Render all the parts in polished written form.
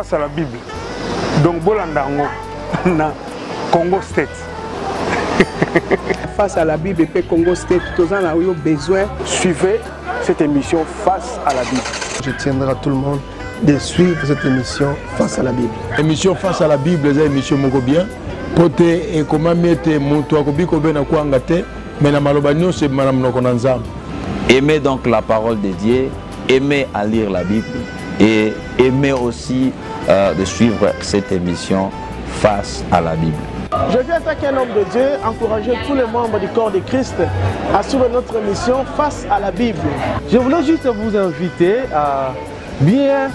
Face à la Bible. Donc, Bolandango, na Congo State. Face à la Bible et Congo State, tous en ont besoin. Suivez cette émission Face à la Bible. Je tiendrai à tout le monde de suivre cette émission Face à la Bible. Émission Face à la Bible, c'est une émission beaucoup bien. Pote et comment mettre mon toit kobiko bena kuangate, mais na malobanyo c'est madame nokonanzam. Aimez donc la parole de Dieu, aimez à lire la Bible et aimez aussi de suivre cette émission Face à la Bible. Je viens en tant qu'un homme de Dieu encourager tous les membres du corps de Christ à suivre notre émission Face à la Bible. Je voulais juste vous inviter à bien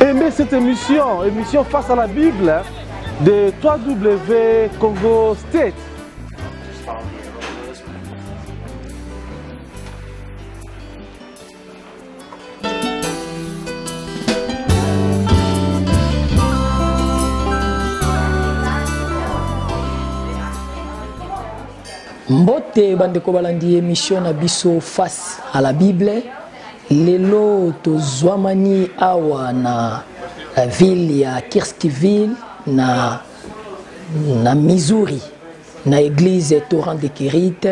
aimer cette émission, émission Face à la Bible de 3W Congo State. Mbote bandeko balandi émission na biso Face à la Bible. Lelo tozwamani awa na ville ya Kirskiville na Missouri na église Torrent de Kérite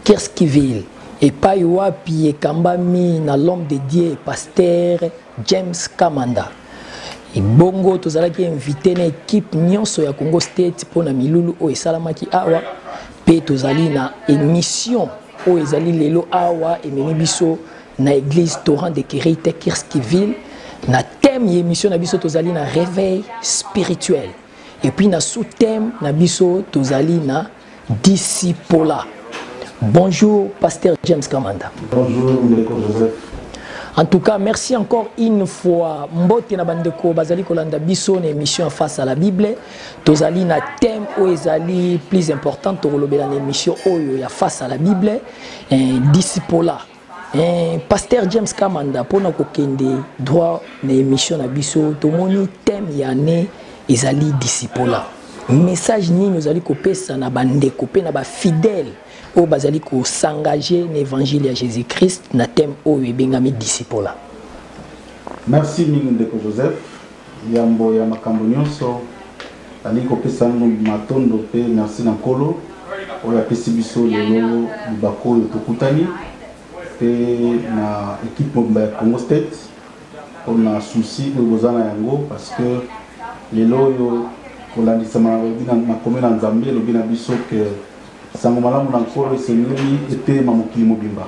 Kirskiville et pas wapi ekambami na l'homme de Dieu pasteur James Kamanda. Et bongo tozalaki invité na équipe nyonso ya Congo State pona milulu o esalamaki awa. Tozali na émission où ezali lelo awa ememi biso na église Torrent de Kérite Kirskiville na thème émission na biso tozali na réveil spirituel et puis na sous-thème na biso tozali na discipola. Bonjour pasteur James Kamanda. Bonjour Ndeko Joseph. En tout cas, merci encore une fois. Mbote na bandeko bazali kolanda biso na émission Face à la Bible. Tozali na thème ou ezali plus important to kolobela na émission oyo ya Face à la Bible, discipola. Pasteur James Kamanda pona kokende droit na émission na biso tomoni thème ya ne ezali discipola. Message nini ozali kopesa na bandeko pe na ba fidèle au bazali ko s'engager dans l'évangile à Jésus-Christ na thème au ebengami discipola. Merci Ndeko Joseph. Yambo ya makambo nyonso ali kopesa matondo pe merci na nkolo oya pesi biso lelo libako yo tokutani pe na équipe ya Congo State on a souci de bozana yango parce que lelo yo kolandisa na makomela nzambe lobi na biso que sango malamu na nkolo eseneli ete mokili mobimba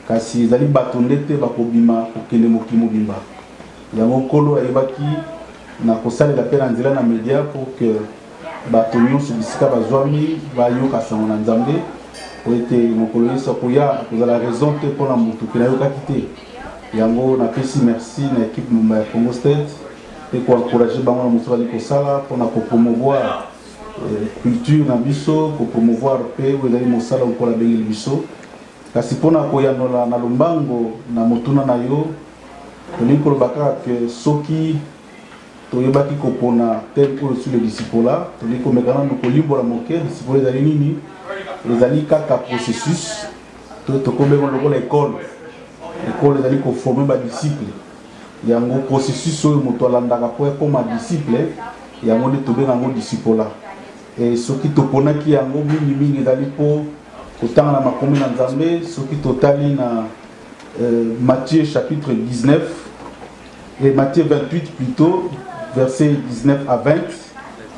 kasi ezali bato ndete bakobima kokende mokili mobimba yango nkolo ayebaki na kosalela mpe na nzela na media pour que bato nyonso bisika bazwami bayoka sango na nzambe po ete mokolo nyonso akoya kozala raison te mpona motu mpe nayokaki te yango napesi merci na équipe momba ya Congo State mpe koencourage bango na mosu bali kosala mpona kopromouvoir culture na biso pour promouvoir pe wezali mosala okola bengeli biso kasi pona koyanola na lombango na motuna na yo tolingi kolobaka ke soki toyebaki kopona tel oyo sur le discipola tolingi komekana no kolimbola moke discipola ezali nini ezali kaka processus tokobenga lokola école ezali koforme badisciple yango processus oyo moto alandaka po ekoma disciple yango nde tobenga yango discipola. Et ce qui te pona qui a mingi ezali po kotanga na makomi na nzambe soki totali na Matthieu chapitre 19 et Matthieu 28 plutôt verset 19 à 20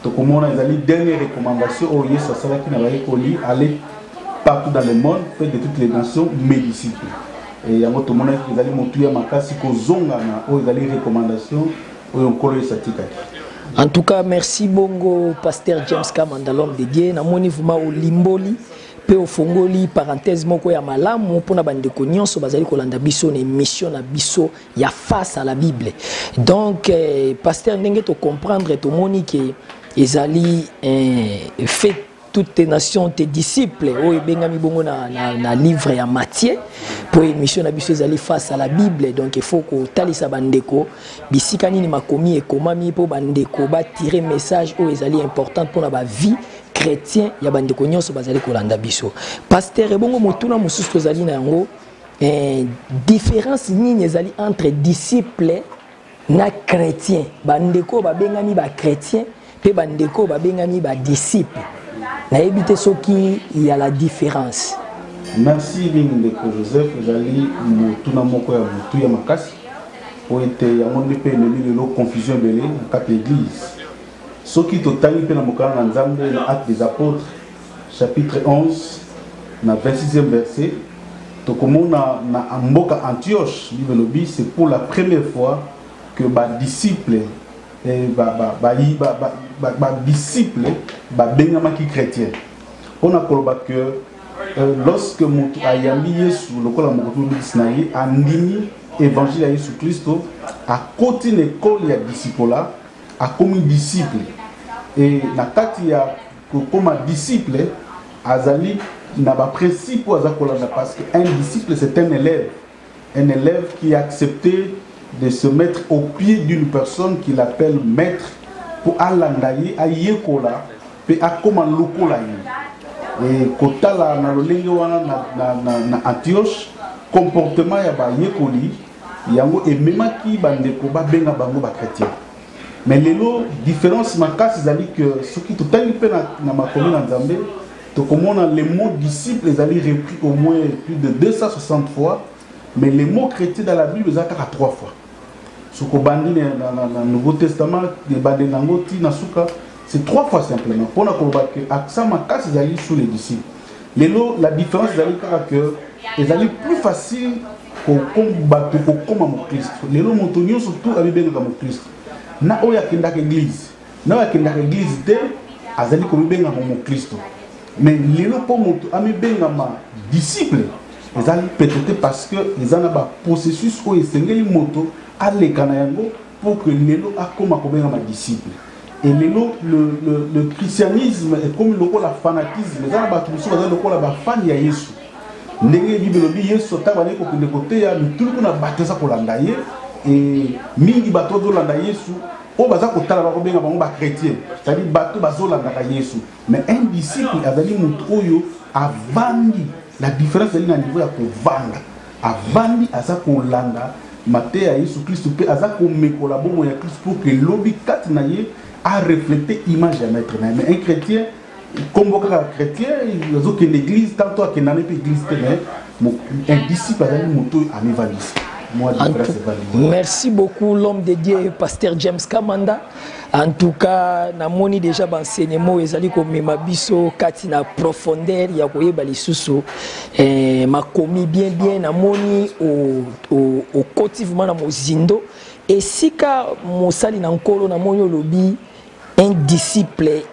tokomona ezali dernière recommandation au Yesu asalaki na bayekoli aller partout dans le monde faire de toutes les nations mes disciples et yango tomona ezali motu ya makasi kozonga na o ezali recommandation oyo nkolo esatikaki. En tout cas, merci bongo pasteur James Kamanda l'homme de Dieu. Na moni vuma o limboli pe o fongoli parenthèse moko ya malamu pona bandeko nyonso bazali kolanda biso na émission na biso ya Face à la Bible. Donc pasteur ndenge to comprendre to moni que ezali fait toutes les nations tes disciples o ebengami bongo na livre ya Matthieu pour émission na biso ezali Face à la Bible. Donc il faut ko talisa bandeko bisika nini makomi ekomami po bandeko ba tirer message o ezali important pour la vie chrétien ya bandeko nyonso bazali kolanda biso. Pasteur ebongo motuna mosusu tozali na yango différence nini ezali entre disciple na chrétien bandeko babengami ba chrétien pe bandeko babengami ba disciple na ebité soki il y a la différence. Merci Ndeko Joseph ezali motuna moko ya mutu ya makasi po ete yango nde pe lelo confusion belé na kati église soki totangi pe na mokala na Nzambe na Actes des Apôtres chapitre 11 na 26e verset tokomona na mboka Antioche libelobi c'est pour la première fois que ba disciple disciple bengama ki chrétien on a koloba que lorsque mutu ayambi Yesu lokola mokoto bisnayi andimi évangile ya Yesu Christo a côté l'école ya disciple a comme disciple et na kati ya comme disciple azali na ba principe azakola parce que un disciple c'est un élève qui a accepté de se mettre au pied d'une personne qu'il appelle maître pour alandaye ayekola pe akoma lokola yi et kotala na lolenge wana na Antioche comportement ya ba yekoli yango ememaki bandeko ba benga bango ba chrétien mais lelo différence makasi zali que soki totangi pe na makomi na Nzambe tokomona les mots disciples ezali repris au moins plus de 260 fois mais les mots chrétiens dans la Bible ezali kaka 3 fois. Soko bandi dans le Nouveau Testament, des bandés nangoti nasuka, c'est 3 fois simplement. Pour nous que accent makasi zali sous les disciples. La différence zali que ils allaient plus facile qu'au combattre comme à Christ. Les lots montonnions surtout avec bien comme Christ. Na oya kenda église, na oya kenda église de azali comme bien comme Christ. Mais les lots pour monto ami bien comme disciples, ils allaient peut-être parce que ils en ont un processus où ils s'engagent moto à l'écanayango pour que l'élo a comme un disciple. Et l'élo, le christianisme est comme le fanatisme. Les gens ont la fan ya Yesu. Ndenge Bible dit Yesu tabane ko de côté ya tout le monde a battu ça pour l'andaye et mingi bato do l'andaye Yesu o baza ko tala ba ko benga bango ba chrétien. C'est-à-dire bato bazo l'andaka Yesu. Mais un disciple azali mutu oyo avandi la différence est na niveau ya ko vanda. Avandi aza ko landa Maté à Jésus Christ peut azako mekola bomo ya Christ pour que l'obi kat naye a reflété image à maître. Mais un chrétien comme un chrétien il a une église tantôt à une église un disciple a une moto à m'évaluer. Merci beaucoup l'homme de Dieu pasteur James Kamanda. En tout cas, namoni déjà enseignement ezali ko mema biso kati na profondeur ya koyeba lisusu makomi bien namoni au cotivement na mozindo et sika mosali na nkolo namoni olobi un disciple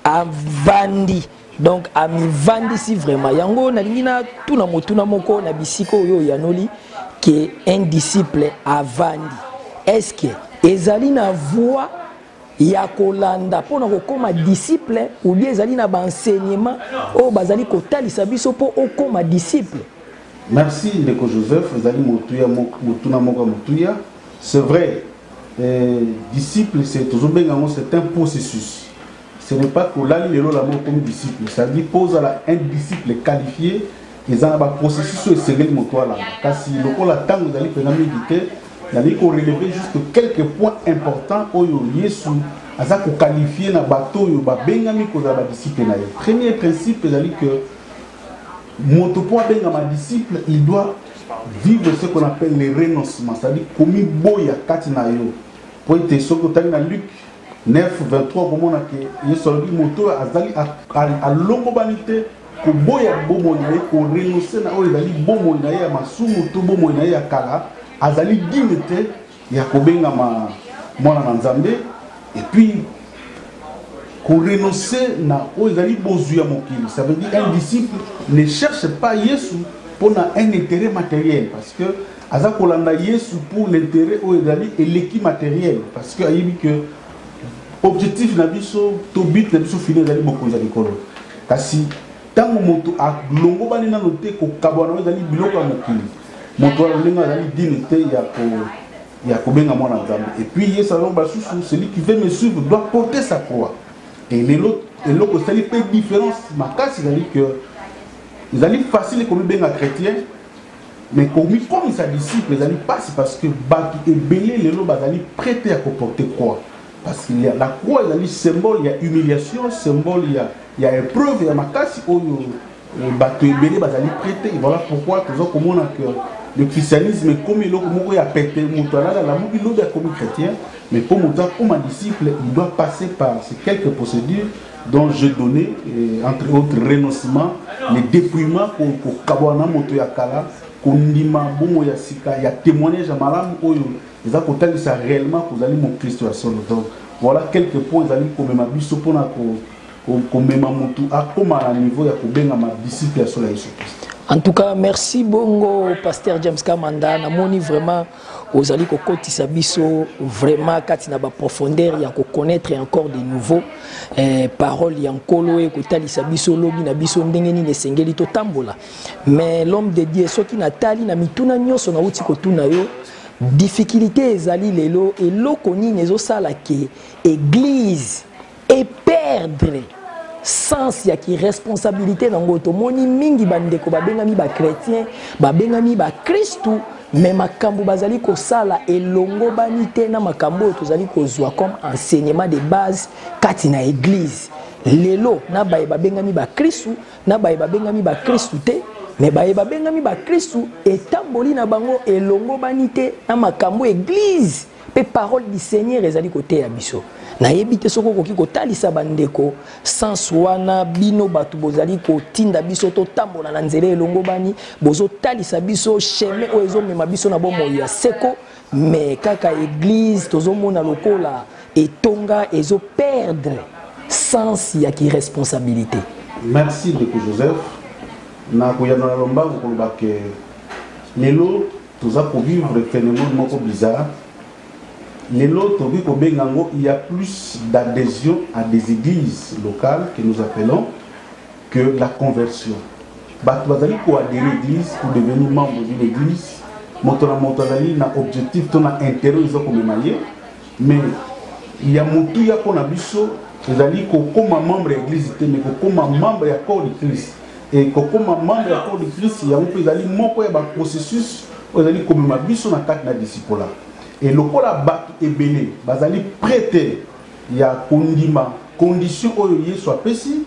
avandi donc ami vandi si vraiment yango na lingina tuna motuna moko na bisiko oyo yanoli que un disciple avandi est-ce que ezali na voix ya kolanda pona kokoma disciple ou bien ezali na ba enseignement o bazali kotalisa biso po okoma disciple. Merci Ndeko Joseph ezali motuya motuna moko motuya c'est vrai disciple c'est toujours bien c'est un processus. Ce n'est pas que là les la mot comme disciple ça dit pose à un disciple qualifié ils ont un processus et c'est le moto là kasi lokola tango ezali pena méditer il faut relever juste quelques points importants où Yesu a qualifié na bateau yo ba bengami ko za ba disciple na ye. Premier principe c'est que moto pour benga ma disciple il doit vivre ce qu'on appelle le renoncement, c'est-à-dire komi boya kati na yo. Pour être soko tani na Luc 9:23 comme on a que Yesu dit moto azali a longo banité ko boya bomo na ye ko renoncer na o ezali bomo na ye ya masumu to bomo na ye ya kala azali dignité ya kobenga mwana na Nzambe et puis qu'on renoncer na ozali bozu ya mokili. Ça veut dire un disciple ne cherche pas Yesu pour un intérêt matériel parce que azakolanda Yesu pour l'intérêt ozali et l'équipe matériel parce que ayebi que objectif na biso to but na biso fini ezali bokonza likolo kasi tango moto a longo bani na note ko kabwana ozali biloko ya mokili moto alinga azali dignité ya kobenga mwana Nzambe et puis Yesu alomba susu celui qui veut me suivre doit porter sa croix et l'autre c'est une différence makasi c'est que ils allaient facile comme benga chrétien mais comme sa disciple ils allaient passer parce que baki et belé les lots allaient prêter à comporter quoi parce qu'il y a la croix il y a symbole il y a humiliation symbole il y a épreuve il y a makasi au bateau et belé allaient prêter voilà pourquoi toujours comme on a que le christianisme comme il y a pété moutala la mouille l'eau comme chrétien mais pour monter comme un disciple il doit passer par ces quelques procédures dont j'ai donné entre autres renoncement les dépouillements pour kawana moto ya kala kondima bomo ya sika ya témoignage à malamu oyo ils ont côté ça réellement que vous allez mon Christ à son donc voilà quelques points ils allaient comme ma biso pona comme ma moto à comme à niveau ya kubenga ma disciple sur la Jésus Christ. En tout cas, merci bongo pasteur James Kamanda namoni vraiment aux alliés kokotisa biso vraiment katina ba profondeur ya ko connaître encore de nouveaux paroles ya nkolo e kotalisa biso lobi na biso ndenge ni nesengeli to tambola mais l'homme de Dieu soki natali na mituna nyoso na uti kotuna yo difficulté ezali lelo eloko nini ezosala ke église et perdre sens ya ki responsabilité nango tomoni mingi bandeko babengami ba chrétien babengami ba Christu mais makambo bazali ko sala elongo banité na makambo tozali ko zwa comme enseignement de base kati na église lelo na baye babengami ba Christu na baye babengami ba Christu te mais baye babengami ba Christu etamboli na bango elongo banité na makambo église pe parole du Seigneur ezali côté ya biso na yebite soko koki kotalisa bandeko sans wana bino batu bozali kotinda biso to tambola na nzela elongo bani bozo talisa biso chemin o ezo mema biso na bomo ya seko mais kaka église tozo mona lokola etonga ezo perdre sens ya ki responsabilité. Merci de Joseph na koyana na lomba ko lobake lelo toza ko vivre phénomène moko bizarre. Les lots, il y a plus d'adhésion à des églises locales que nous appelons que la conversion. Vous allez adhérer à l'église pour devenir membre d'une église. Montana n'a objectif, ton intérêt, mais il y a mon tout, il y a qu'on a biso, vous allez comme membre de l'église, mais comme membre de corps de Christ. Et comme membre de corps de Christ, il y a un processus, vous allez comme ma biso dans la disciple. Et le coup la bac est béni, bazali prêté, il y a condiment, condition où il soit précis,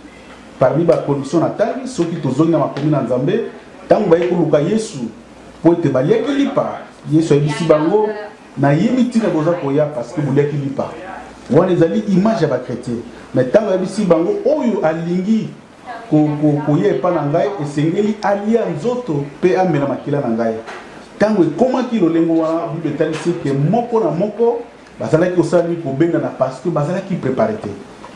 parmi les conditions natales, ceux qui te zone dans ma commune en Zambé, tant que vous avez Yesu, pour te balayer qui lit pas, Yesu est ici bango, na yemiti na boza koya parce que vous l'avez qui lit pas. On les a dit image à la chrétien, mais tant que vous avez ici bango, oyo alingi, koye pas nangai, et sengeli alliance auto, pe amena makila nangai. Comment qui le lengoa Bible telle que moko na moko bazala ki osali ko benga na parce que bazala qui préparait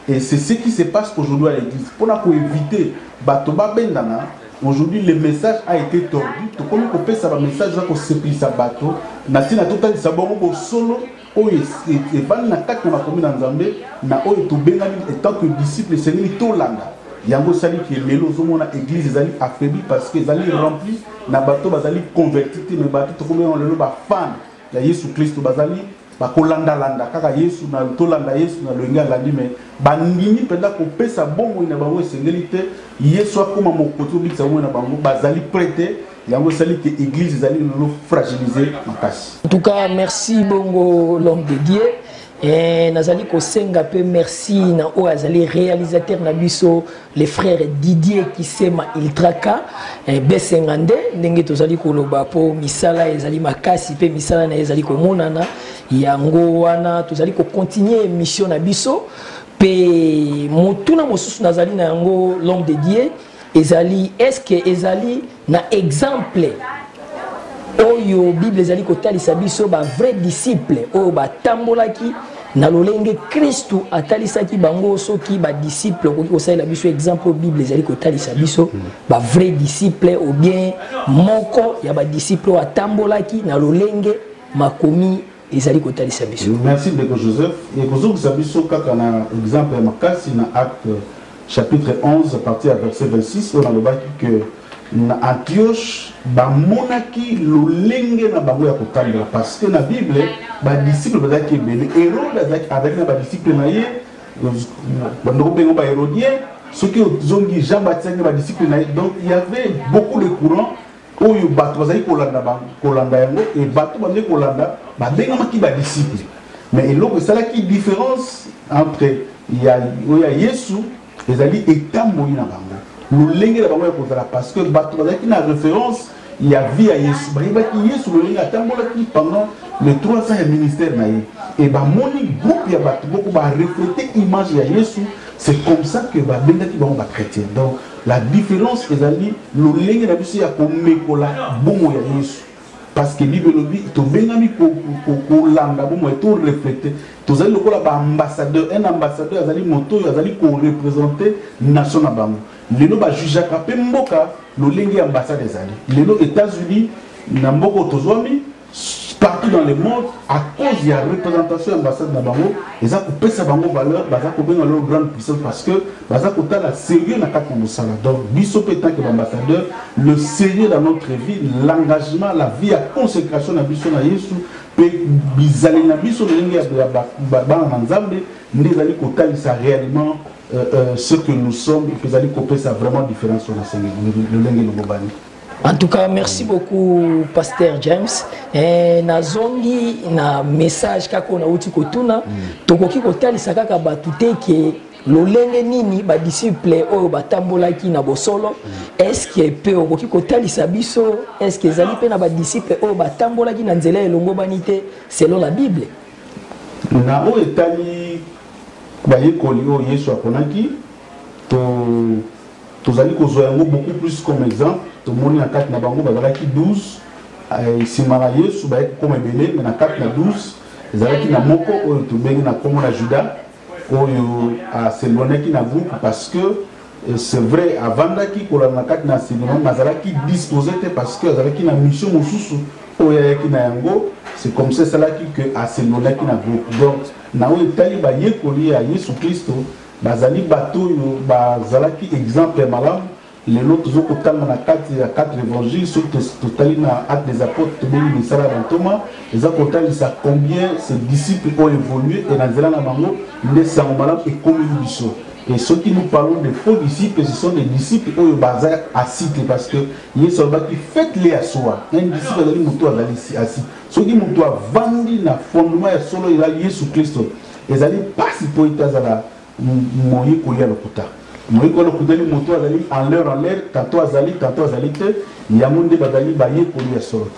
et c'est ce qui se passe aujourd'hui à l'église pour éviter bato ba bendana aujourd'hui le message a été tordu to comme ko pesa ba message za ko sepisa bato na tina total sa bongo solo oyo e ban na kati na commune Nzambe na oyo to benga en tant que disciple Seigneur to landa yango sali ki lelo zo mona église ezali affaibli parce que ezali rempli na bato bazali converti mais bato to comme on lelo ba fan ya Yesu Kristo bazali ba kolanda landa kaka Yesu na to landa Yesu na lenga landi mais bandini penda ko pesa bongo na bango sengelité Yesu akoma mokoto bikisa mo na bango bazali prêté yango sali que église ezali lelo fragiliser makasi. En tout cas merci bongo l'homme de Dieu. Et nazali ko senga pe merci na o azali réalisateur na biso les frères Didier Kisema Iltraka B50 ndenge tozali ko loba po misala ezali makasi pe misala na ezali ko monana yango wana tozali ko continuer mission na biso pe motuna mosusu nazali na yango l'homme de Dieu ezali est-ce que ezali na exemple oyo Bible ezali kotalisa biso ba vrai disciple oyo batambolaki na lolenge Kristu atalisaki bango soki ba disciple koki kosalela biso exemple Bible ezali kotalisa biso ba vrai disciple ou bien moko ya ba disciple atambolaki na lolenge makomi ezali kotalisa biso. Merci de Joseph et kozokisa biso kaka na exemple ya makasi na acte chapitre 11 à partir du verset 26 on a le baki que na Antioche ba monaki lolenge na bango ya kotambola parce que na Bible ba disciple bazaki ebele Hérode avec na ba disciple na ye bandoko bengo ba Hérodien ceux qui zongi Jean-Baptiste ba disciple na ye donc il y avait beaucoup de courants oyo bato bazali kolanda yango et bato bazali kolanda babengaki badisciple. Mais eloko esalaki différence entre ya Yesu ezali etamboyi na bango lolenge na bango ya kozala parce que bato bazalaki na référence ya vie ya Yesu bayebaki Yesu lolenge atambolaki pendant les 3 ans ya ministère na ye et bamoni groupe ya bato boko barefléter image ya Yesu. C'est comme ça que babengaki bango bachrétien. Donc la différence ezali lolenge na biso ya komekola bongo ya Yesu. Parce que Bible lobi to bengami ko langa bongo to refléter to zali lokola ba ambassadeur un ambassadeur azali moto azali ko représenter nation na bango lelo ba jujaka pe mboka lolenge ambassade ezali lelo États-Unis na mboko tozwami partout dans le monde à cause de la représentation de l'ambassade de Bango, ils ont coupé sa bango valeur, ils ont coupé leur grande puissance parce que ils ont coupé la sérieux dans quatre moussala. Donc, biso pétant que l'ambassadeur, le sérieux dans notre vie, l'engagement, la vie à consécration de biso na Yesu, pe bizali na biso lengi ba nzambe, ndezali kotali ça réellement ce que nous sommes et bizali couper ça vraiment différence sur la Seigneur, le lengi no bobani. En tout cas, merci beaucoup, Pasteur James. Nazongi na message kako na uti kotuna tokoki kotalisa kaka batute ke lolenge nini ba disciple oyo batambolaki na bosolo est-ce que pe okoki kotalisa biso est-ce que ezali pe na ba disciple oyo batambolaki na nzela elongo banite selon la Bible na o etali bayekoli oyo Yesu aponaki tozali kozwa yango beaucoup plus comme exemple. Tout le monde a 4 na bango bazalaki 12 simana Yesu ba comme ebele mais na 4 na 12 ezalaki na moko oyo tobengi na komo na Juda oyo aselonaki na groupe parce que c'est vrai avandaki kola na 4 na sinema mazalaki disposé parce que azalaki na mission mosusu oyo yaki na yango c'est comme ça salaki que aselonaki na groupe donc na oyo tali ba yekoli ya Yesu Kristo bazali bato yo bazalaki exemple malamu. Les autres ont na 4 évangiles, surtout na actes des apôtres, de Sarah dans Thomas, les apôtres ça combien ces disciples ont évolué et dans Zélan Namango, les Samomalam et Communication. Et ceux qui nous parlons de faux disciples, ce sont des disciples qui ont basé à citer parce que les soldats qui faites-les à soi. Un disciple a dit assis. Ceux qui nous doivent vendre na fondement et solo il a Jésus Christ. Ils allaient pas si pour être à la moyen qu'on y a le kota. Moi, quand on a moto en l'air, tantôt azali, yamunde badali baye koli ya solo.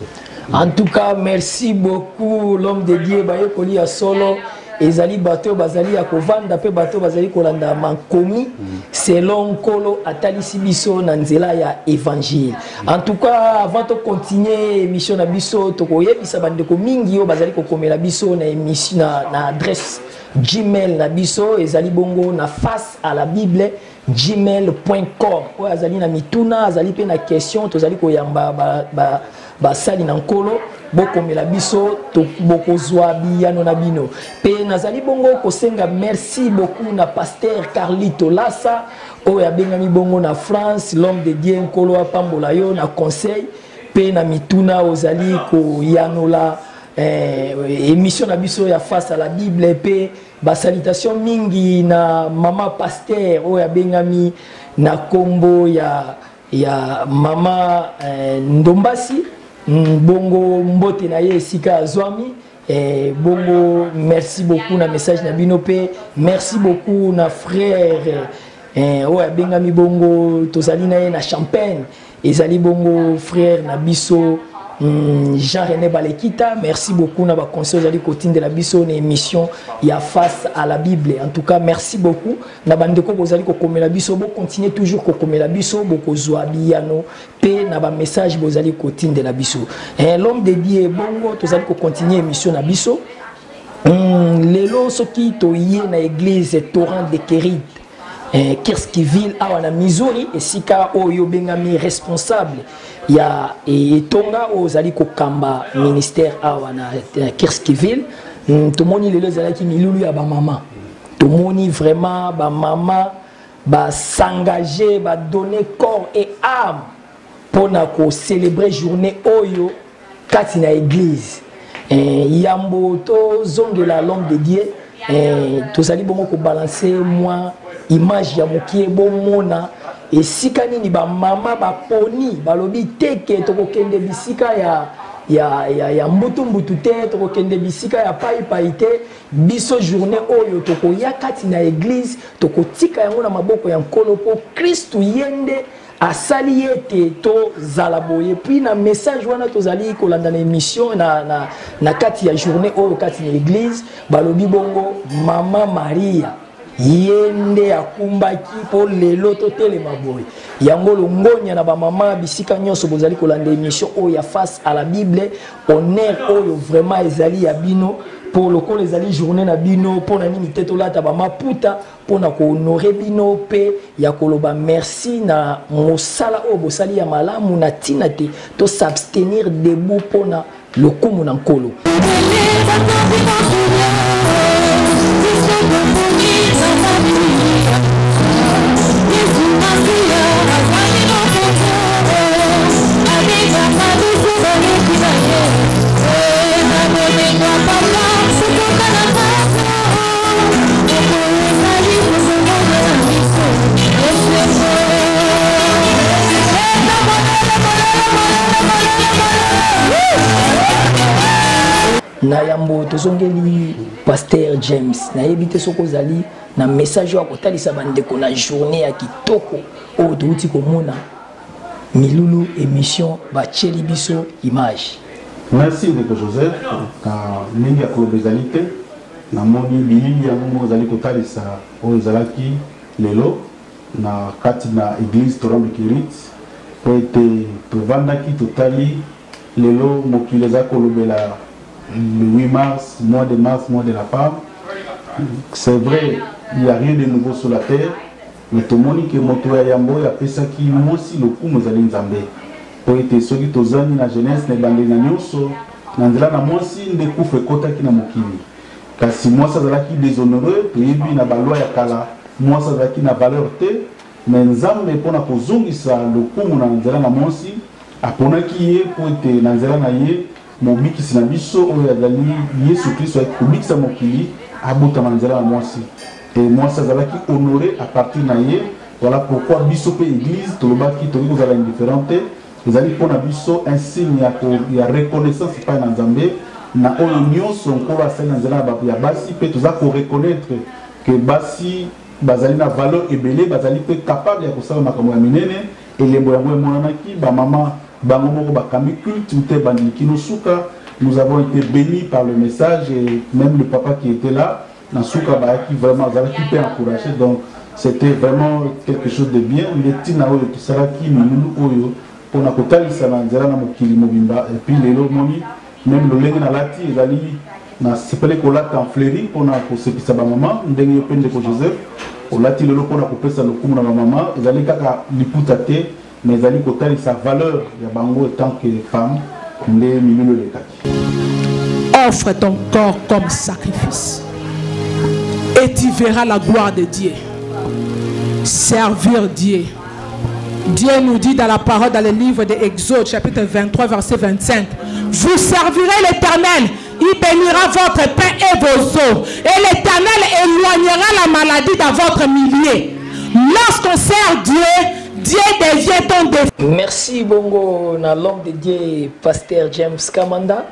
En tout cas, merci beaucoup l'homme de Dieu baye koli ya solo. Ezali bateau bazali ya kovanda pe bateau bazali kolanda mankomi selon kolo atali sibiso na nzela ya évangile. En tout cas, avant de continuer émission na biso tokoyebisa bandeko mingi yo bazali kokomela biso na émission na adresse Gmail na biso ezali bongo na face à la Bible gmail.com ou azali na mituna azali pe na question tozali koyamba ba sali na nkolo bokomela biso to bokozwa biyano na bino pe nazali bongo kosenga merci beaucoup na pasteur Carlito Lassa oyo abengami bongo na France l'homme de Dieu nkolo apambola yo na conseil pe na mituna ozali koyanola émission na biso ya face à la Bible pe ba salutation mingi na mama pasteur oyo abengami na kombo ya mama Ndombasi bongo mbote na ye esika azwami bongo merci beaucoup na message na bino pe merci beaucoup na frère oyo abengami bongo tozali na ye na Champagne ezali bongo frère na biso Jean-René Balekita, merci beaucoup na ba conseil de côté de la biso une émission ya face à la Bible. En tout cas, merci beaucoup. Na bandeko bozali ko komela biso bo continuer toujours ko komela biso bo ko zwa biyano pe na ba message bozali côté de la biso. L'homme de Dieu bongo tozali ko continuer émission na biso. Lelo soki to yé na église Torrent de Kérit. Kirskiville awa na Missouri esika oyo bengami responsable ya etonga ozali kokamba ministère awa na Kirskiville tomoni lelo ezalaki milulu ya ba mama tomoni vraiment ba mama ba s'engager ba donner corps et âme pour na ko célébrer journée oyo kati na église yambo to zonge la l'homme de Dieu tozali bongo ko balancer moi image ya mokie bomona esika nini ba mama ba poni balobi teke tokokende bisika ya mbutu te tokokende bisika ya pai te biso journée oyo tokoya kati na église tokotika yango na maboko ya nkolo po Kristu yende asali ete to zalaboye puis na message wana tozali kolanda na émission na kati ya journée oyo kati na église balobi bongo mama Maria yende akumbaki po lelo totelema boye yango longonya na ba mama bisika nyonso bozali kolanda émission oyo ya face à la Bible honneur oyo vraiment ezali ya bino pour le les ali journée na bino pour na nini teto lata ba maputa pour na ko honorer bino pe ya koloba merci na mosala o bosali ya malamu na tina te to s'abstenir debout pour na lokumu na nkolo. Na yambo tozongeli Pasteur James na yebite soko zali na message ya kotalisa bandeko na journée ya kitoko o touti komona milulu émission ba cheli biso image. Merci Ndeko Joseph ka mingi ya kolobezalité na moni bilili ya ngo zali kotalisa o zalaki lelo na kati na église Torambe Kirit po ete tovandaki totali lelo mokili za kolobela le 8 mars, mois de la femme. C'est vrai, il n'y a rien de nouveau sur la terre, mais tout le monde qui est monté à Yambo, il y a fait qui moi aussi le coup nous allons zambé. Pour être ceux qui sont dans la jeunesse, les bandits n'anyoso, n'andela na moi aussi des coups fait kota qui n'a mokili. Car si moi ça va qui déshonoreux, puis il na baloi ya kala, moi ça va qui na valeur té, mais nzambe pour na kozongi ça le coup nous n'andela na moi aussi, apona qui est pour être n'andela na yé. Mobiki sinabiso oya dali Yesu Kristo kubiki sa mokili abota manzela moi aussi et moi ça va qui honorer à partir na ye voilà pourquoi biso pe église tolobaki toki kozala indifférente ezali pona biso un signe ya reconnaissance pas na Nzambe na oyo nyonso nkolo asali na nzela ya basi pe toza ko reconnaître que basi bazali na valeur ebele bazali pe capable ya kosala makambo ya minene elembo yango emonanaki ba mama nous avons été bénis par le message et même le papa qui était là, Nasuka qui vraiment qui peut encourager. Donc c'était vraiment quelque chose de bien. Il est tina oyo qui nous oyo pour na kotali sana nzela na mokili mobimba et puis les moni même le lenge na lati ezali na sepele kolata en fleuri pour na kosekisa ba maman ndenge yo pende ko Joseph olati lelo pour na kopesa lokumu na ba maman ezali kaka liputa te mais ezali kotali sa valeur ya bango tant que femme nde milulu le kaki. Offre ton corps comme sacrifice et tu verras la gloire de Dieu. Servir Dieu. Dieu nous dit dans la parole, dans le livre de Exode, chapitre 23, verset 25, vous servirez l'Éternel, il bénira votre pain et vos eaux, et l'Éternel éloignera la maladie dans votre milieu. Lorsqu'on sert Dieu, Dieu devient ton défi. Merci bongo na l'homme de Dieu Pasteur James Kamanda.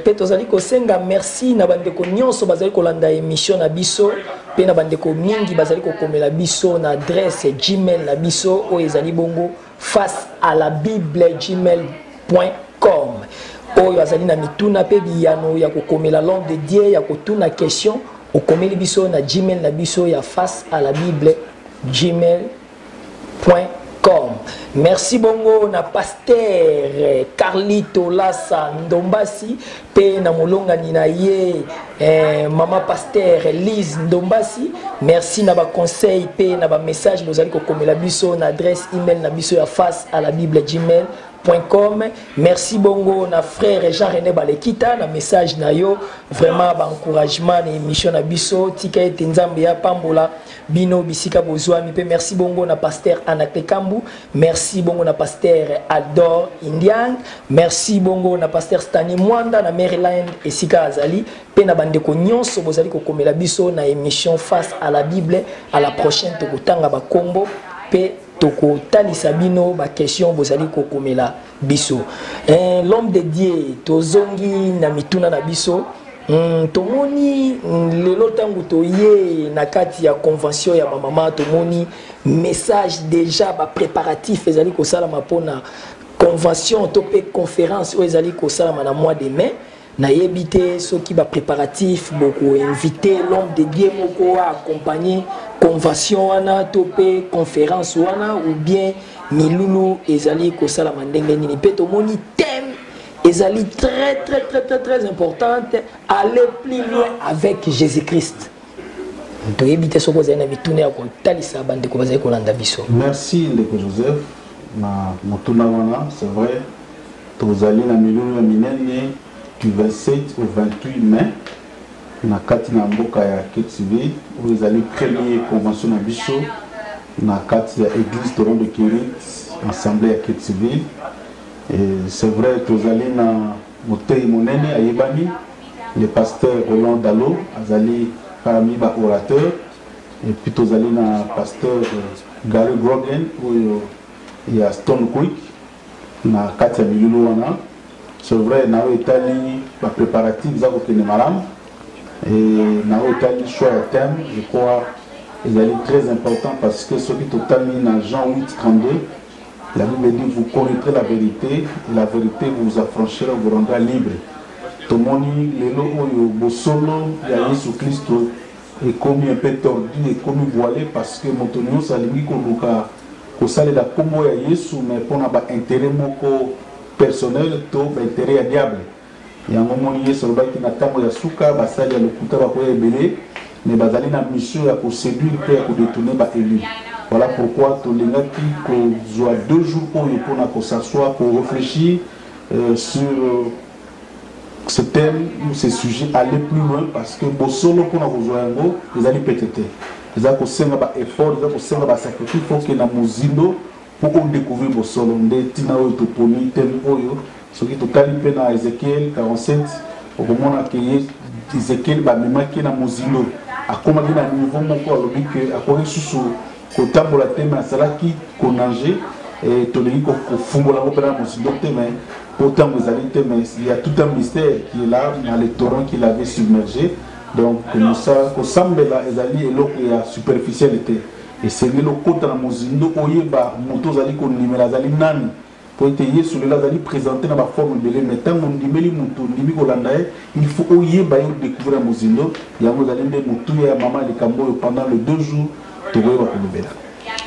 Peto zali ko senga merci na bandeko nyonso bazali ko landa émission na biso pe na bandeko mingi bazali ko komela biso na adresse Gmail na biso o ezali bongo face à la Bible gmail.com. Oyo azali na mituna pe biyano ya ko komela l'homme de Dieu ya ko tuna question o komeli biso na Gmail na biso ya face à la Bible gmail.com. Merci bongo na Pasteur Carlito Lassa Ndombasi pe na molonga ni na ye mama Pasteur Lise Ndombasi. Merci na ba conseil pe na ba message bozali ko komela biso na adresse email na biso ya face à la Bible gmail.com. Merci bongo na frère Jean-René Balekita na message na yo vraiment ba encouragement na émission na biso tika ete nzambe ya pambola bino bisika bozwami pe merci bongo na Pasteur Anate Kambu, merci bongo na Pasteur Ador Indian, merci bongo na Pasteur Stani Mwanda na Maryland esika azali pe na bandeko nyonso bozali ko komela biso na émission face à la Bible. À la prochaine tokotanga ba kombo pe toko tali sabino ba question bozali kokomela biso. L'homme de Dieu tozongi na mituna na biso. Tomoni lelo tangu toye na kati ya convention ya mama tomoni message déjà ba préparatif ezali ko sala mapona convention topé conférence o ezali ko sala na mois de mai na yebité ceux qui ba préparatif beaucoup invité l'homme de Dieu moko accompagner convention wana topé conférence wana ou bien milulu ezali ko sala mandenge nini pe tomoni thème ezali très importante, aller plus loin avec Jésus-Christ. Merci Ndeko Joseph. C'est vrai, tu allé na milieu minene du 27 au 28 mai na kati na mboka ya Ketsubi où ils allaient première convention na biso na kati ya église Toron de Kirit, assemblée à Ketsubi. C'est vrai, tu es allé dans Motei Monene à Yebani, le pasteur Roland Dalo, Azali parmi les orateurs, et puis tu es allé dans le pasteur Gary Grogan, où il y a Stone Creek, dans Katia Miluana. C'est vrai, dans l'Italie, les préparatifs, ils ont été maram, et dans l'Italie, le choix de thème, je crois, il est très important parce que ce qui est totalement dans Jean 8:32. La Bible dit, vous connaîtrez la vérité, et la vérité vous affranchira, vous rendra libre. Tout le monde, le solo, il y a Jésus-Christ, est comme un peu tordu, et comme voilé, parce que mon tonneau, ça lui dit qu'on s'allait la combo à Jésus, mais pour un intérêt personnel, tout intérêt à diable. Il y a un moment où Jésus qui n'a pas de souka, ça y a le couteau à ébélé, mais il y a une mission pour séduire, pour détourner l'élu. Voilà pourquoi tous les gens qui ont 2 jours pour s'asseoir, pour réfléchir sur ce thème ou ce sujet, aller plus loin parce que solo pour nous vous allez peut-être. Ils ont fait un effort, ils ont fait un sacrifice, il faut que nous muzindo pour découvrir vos solo. Tina Otoponi, thème Oyo, ce qui est total dans Ézéchiel 47, au moment où Ézéchiel va me marquer dans muzindo. À comment il y a un niveau mon corps, à quoi il sous kota la thème à salaki konangé et toliki ko fungola ko pena musindo thème autant vous allez thème il y a tout un mystère qui est là dans les torrents qui l'avait submergé donc comme ça ko sambela ezali eloko ya superficialité et c'est le kota na musindo oyeba moto zali ko nimela zali nani pour être yesu le zali présenter dans ma forme de mais tant on dimeli moto ndimi ko landa il faut oyeba yo découvrir musindo ya vous allez de moto ya maman le kambo pendant les 2 jours.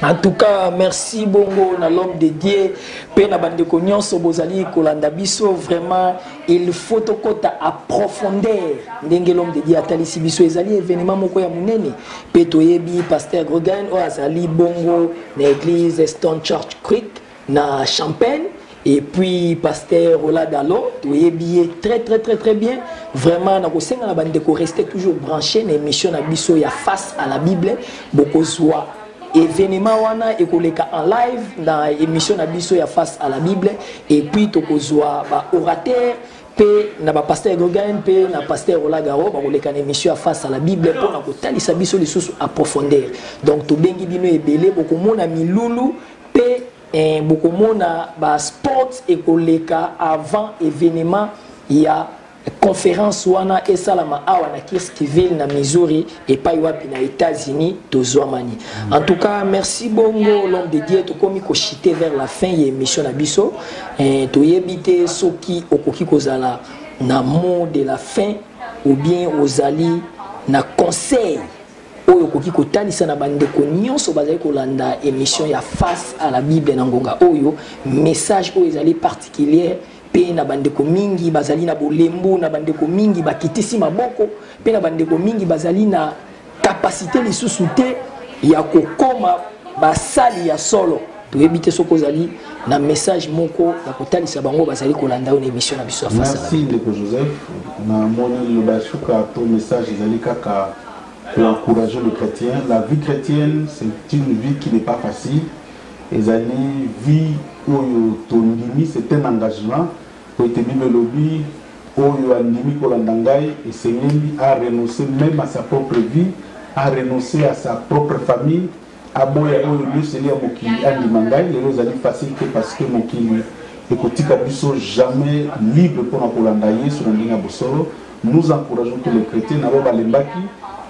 En tout cas, merci bongo na l'homme de Dieu. Pena bandeko nyonso bozali kolanda biso vraiment il faut tokota approfondir ndenge l'homme de Dieu atalisi biso ezali événement moko ya munene pe toyebi pasteur Grogan o azali bongo na église Stone Church Creek na Champagne. Et puis, pasteur Roland Dalo, tu es très bien. Vraiment, nous rester toujours branché dans l'émission de face à la Bible. Beaucoup soit événement wana et en live dans l'émission de face à la Bible. Et puis, tu soit orateur. Pe na ba pasteur Gogan pe na pasteur Olagaro ba koleka na émission face à la Bible pour na kotalisa biso lisusu approfondir. Donc to bengi bino ebele boko mona milulu pe beaucoup de monde sports et koleka avant événement il y a conférence wana et salama awa na Kirksville na Missouri et pas wapi na États-Unis tozwamani. En tout cas merci bongo l'homme de Dieu to komi ko chiter vers la fin y émission na biso to yebite soki okoki kozala na mot de la fin ou bien ozali na conseil oyo koki kotalisa na bandeko nyonso bazali kolanda émission ya face à la Bible na ngonga oyo message oyo ezali particulier pe na bandeko mingi bazali na bolembo na bandeko mingi bakitisi maboko pe na bandeko mingi bazali na capacité lisusu te ya kokoma basali ya solo toyebite soko zali na message moko ya kotalisa bango bazali kolanda na émission na biso face à la Bible. Merci Ndeko Joseph na moni le bashuka to message ezali kaka pour encourager le chrétien. La vie chrétienne, c'est une vie qui n'est pas facile. Et la vie où c'est un engagement. Pour être mis le lobby, où et c'est à renoncer même à sa propre vie, à renoncer à sa propre famille, aboya oyo nyoseli ya mokili andima ngai lelo ezali facile te parce que mokili ekotika biso jamais libre mpona kolanda yesu na ndenge ya bosolo. Nous encourageons tous les chrétiens nabo balembaki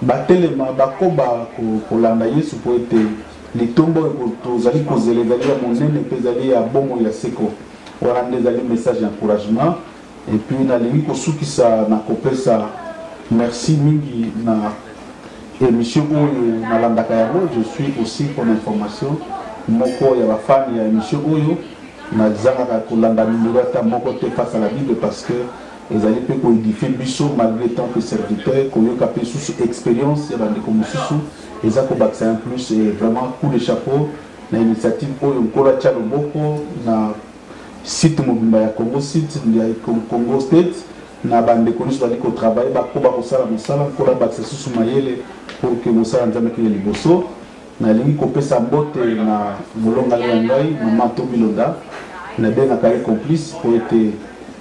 batelema bakoba kolanda yesu po ete litombo tozali kozela ezali ya monene mpe ezali ya bongo ya seko wana nde ezali message d'encouragement. Et puis nalingi kosukisa na kopesa merci mingi na émission oyo nalandaka yango. Je suis aussi pour information moko ya bafani ya émission oyo nazangaka kolanda numéro ata moko te face à la Bible parce que ezali mpe koédifie biso malgré tant que serviteur koyoka mpe susu expérience ya bandeko mosusu eza kobakisa en plus vraiment coup de chapeau na initiative oyo nkolo atya loboko na site mobimba ya Congo site ya Congo State na bandeko nyonso bali kotravaille bakoba kosala mosala nkolo abakisa susu mayele pour que mosala nzambe ekende liboso. Nalingi kopesa mbote na molonga ya ngai mama Tobilonda nabengaka ye complice po ete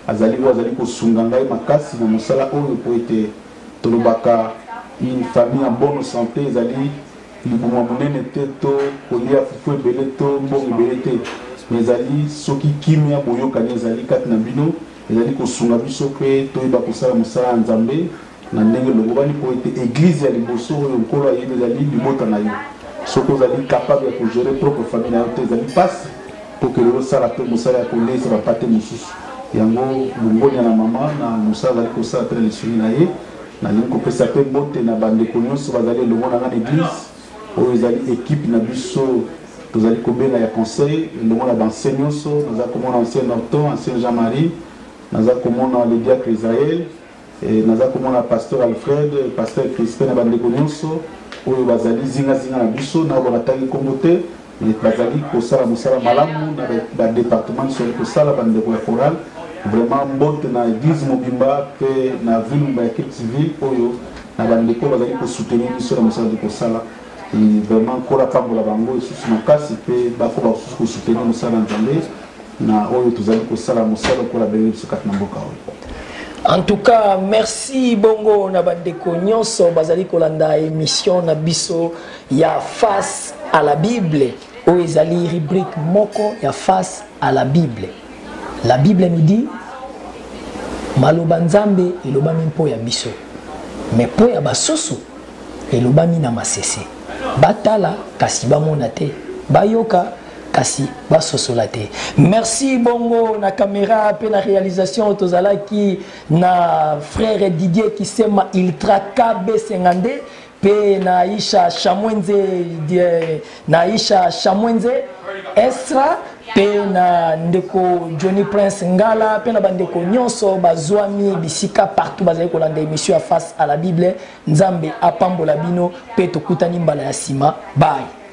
azali kosunga ngai makasi na mosala oyo po ete tolobaka une famille en bonne santé ezali libuma monene te to kolia fufu ebele to mbongo ebele te mais ezali soki kimia boyokani ezali kati na bino ezali kosunga biso mpe toyeba kosala mosala ya nzambe na ndenge lobobani po ete église ya liboso oyo nkolo ayebi ezali libota na yo soki ozali capable ya kogere propre famille na yo te ezali mpasi po ke lelo osala mpe mosala ya kolesa bapate mosusu yango longonia na mama na mosala azali kosala mpe na lisuni na ye nalingi kopesa mpe mbote na bandeko nyonso bazali elongo na nga na église oyo ezali équipe na biso tozali kobenga ya conseil elongo na bansien nyonso naza komona ancien Norton ancien Jean-Marie naza komona le diacre Israël naza komona pasteur Alfred pasteur Crispin na bandeko nyonso oyo bazali zingazinga na biso na oyo batangi kombo te bazali kosala mosala malamu na badépartement nyonso kosala bandeko ya chorale vraiment mbote na église mobimba mpe na ville mobimba ya Cape Civil oyo na bandeko bazali kosoutenir biso na mosala de kosala vraiment nkolo pambola bango esusu makasi mpe bakoba kosusu kosoutenir mosala na nzambe na oyo tozali kosala mosala okola bele biso kati na mboka oyo. En tout cas, merci bongo na bandeko nyonso bazali kolanda émission na biso ya face à la Bible ou ezali rubrique moko ya face à la Bible. La Bible nous dit maloba nzambe elobami mpo ya biso mais mpo ya basusu elobami na masese batala kasi bamona te bayoka kasi basosola te. Merci bongo na caméra pe na réalisation tozalaki na frère Didier qui sema Ultra KB52 pe na Aisha Shamwenze Esra pe na ndeko Johnny Prince Ngala pe na bandeko nyonso bazwami bisika partout bazali kolanda émission face à la Bible. Nzambe apambola bino pe tokutani mbala ya sima. Bye.